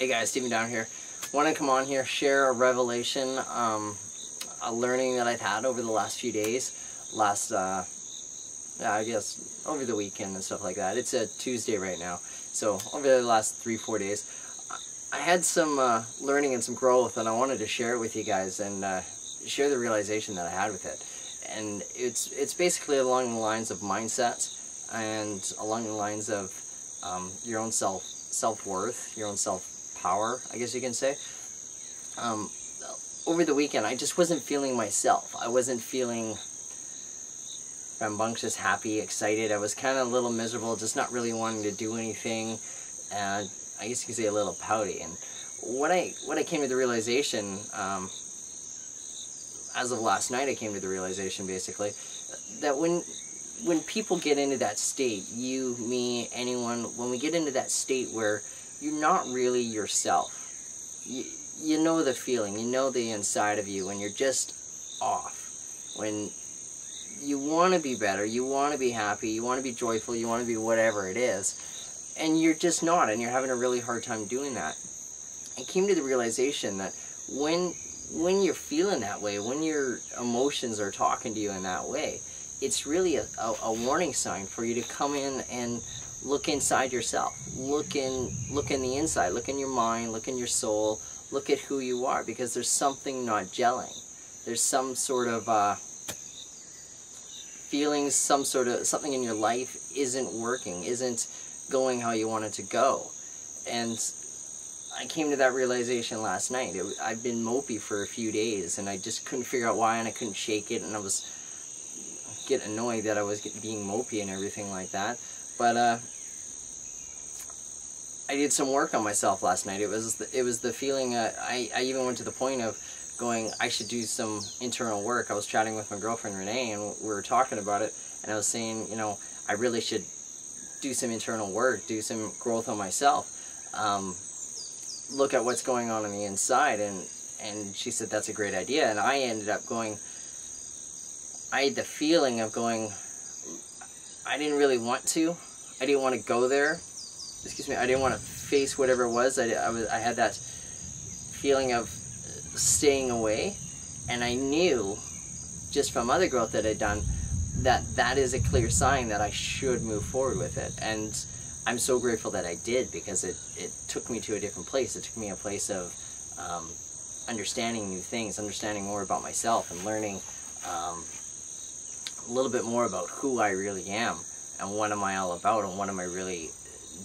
Hey guys, Steven down here. Want to come on here, share a revelation, a learning that I've had over the last few days, I guess over the weekend and stuff like that. It's a Tuesday right now, so over the last 3-4 days, I had some learning and some growth, and I wanted to share it with you guys and share the realization that I had with it. And it's basically along the lines of mindset and along the lines of your own self-worth, your own self-power, I guess you can say. Over the weekend, I just wasn't feeling myself. I wasn't feeling rambunctious, happy, excited. I was kind of a little miserable, just not really wanting to do anything, and I guess you could say a little pouty. And what I came to the realization, as of last night, I came to the realization basically that when people get into that state, you, me, anyone, when we get into that state where you're not really yourself, you know the feeling, you know the inside of you when you're just off, when you want to be better, you want to be happy, you want to be joyful, you want to be whatever it is, and you're just not, and you're having a really hard time doing that. I came to the realization that when you're feeling that way, when your emotions are talking to you in that way, it's really a warning sign for you to come in and look inside yourself. Look in the inside, look in your mind, look in your soul, look at who you are, because there's something not gelling. There's some sort of feelings, something in your life isn't working, isn't going how you want it to go. And I came to that realization last night. I've been mopey for a few days, and I just couldn't figure out why, and I couldn't shake it, and I was getting annoyed that I was being mopey and everything like that. But I did some work on myself last night. It was the feeling. I even went to the point of going, I should do some internal work. I was chatting with my girlfriend Renee, and we were talking about it, and I was saying, you know, I really should do some internal work, do some growth on myself, look at what's going on the inside. And she said that's a great idea, and I ended up going, I had the feeling of going, I didn't really want to. I didn't want to go there. Excuse me, I didn't want to face whatever it was. I had that feeling of staying away, and I knew just from other growth that I'd done that is a clear sign that I should move forward with it. And I'm so grateful that I did, because it took me to a different place. It took me a place of understanding new things, understanding more about myself, and learning a little bit more about who I really am and what am I all about and what am I really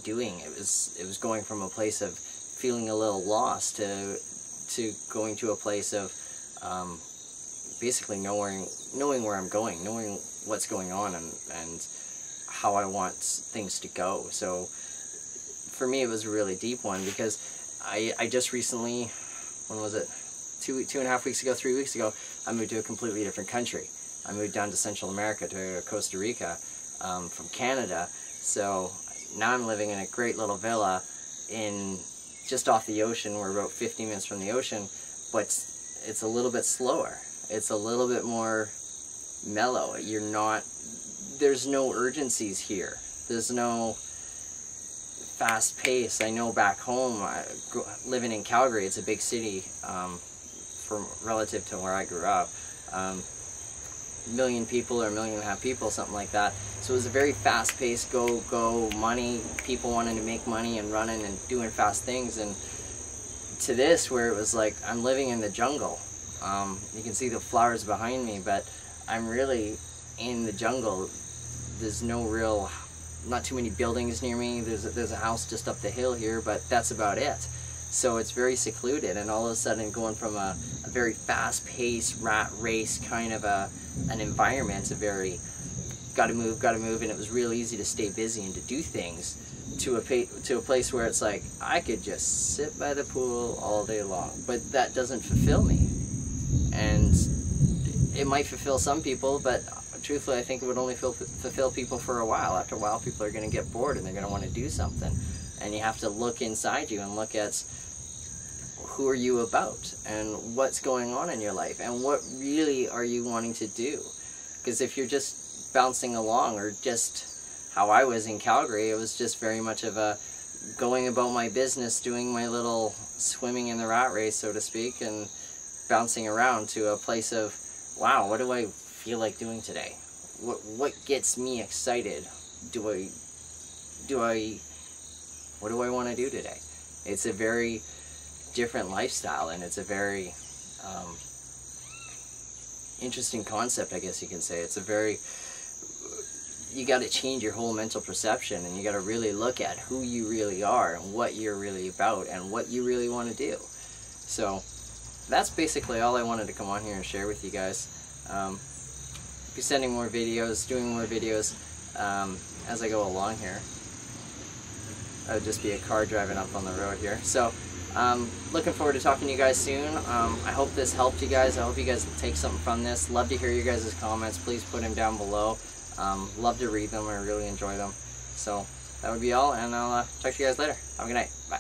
doing. It was going from a place of feeling a little lost to going to a place of basically knowing where I'm going, knowing what's going on, and how I want things to go. So for me, it was a really deep one, because I just recently, when was it, 2.5 weeks ago, 3 weeks ago, I moved to a completely different country. I moved down to Central America, to Costa Rica, from Canada. So now I'm living in a great little villa just off the ocean. We're about 50 minutes from the ocean, but it's a little bit slower. It's a little bit more mellow. There's no urgencies here. There's no fast pace. I know back home, living in Calgary, it's a big city relative to where I grew up. 1 million people or 1.5 million people, something like that. So it was a very fast-paced, go, money, people wanting to make money and running and doing fast things. And to this, where it was like, I'm living in the jungle. You can see the flowers behind me, but I'm really in the jungle. There's not too many buildings near me. There's a house just up the hill here, but that's about it. So it's very secluded, and all of a sudden going from a very fast-paced rat race kind of an environment, a very gotta move, and it was real easy to stay busy and to do things, to a place where it's like, I could just sit by the pool all day long, but that doesn't fulfill me. And it might fulfill some people, but truthfully, I think it would only fulfill people for a while. After a while, people are going to get bored, and they're going to want to do something. And you have to look inside you and look at who are you about, and what's going on in your life, and what really are you wanting to do. Because if you're just bouncing along, or just how I was in Calgary, it was just very much of a, going about my business, doing my little swimming in the rat race, so to speak, and bouncing around to a place of, wow, what do I feel like doing today? What gets me excited? What do I want to do today? It's a very different lifestyle, and it's a very interesting concept, I guess you can say. It's a very, you got to change your whole mental perception, and you got to really look at who you really are and what you're really about and what you really want to do. So that's basically all I wanted to come on here and share with you guys. Be sending more videos, doing more videos as I go along here. That would just be a car driving up on the road here. So looking forward to talking to you guys soon. I hope this helped you guys. I hope you guys take something from this. Love to hear your guys' comments. Please put them down below. Love to read them. I really enjoy them. So that would be all, and I'll talk to you guys later. Have a good night. Bye.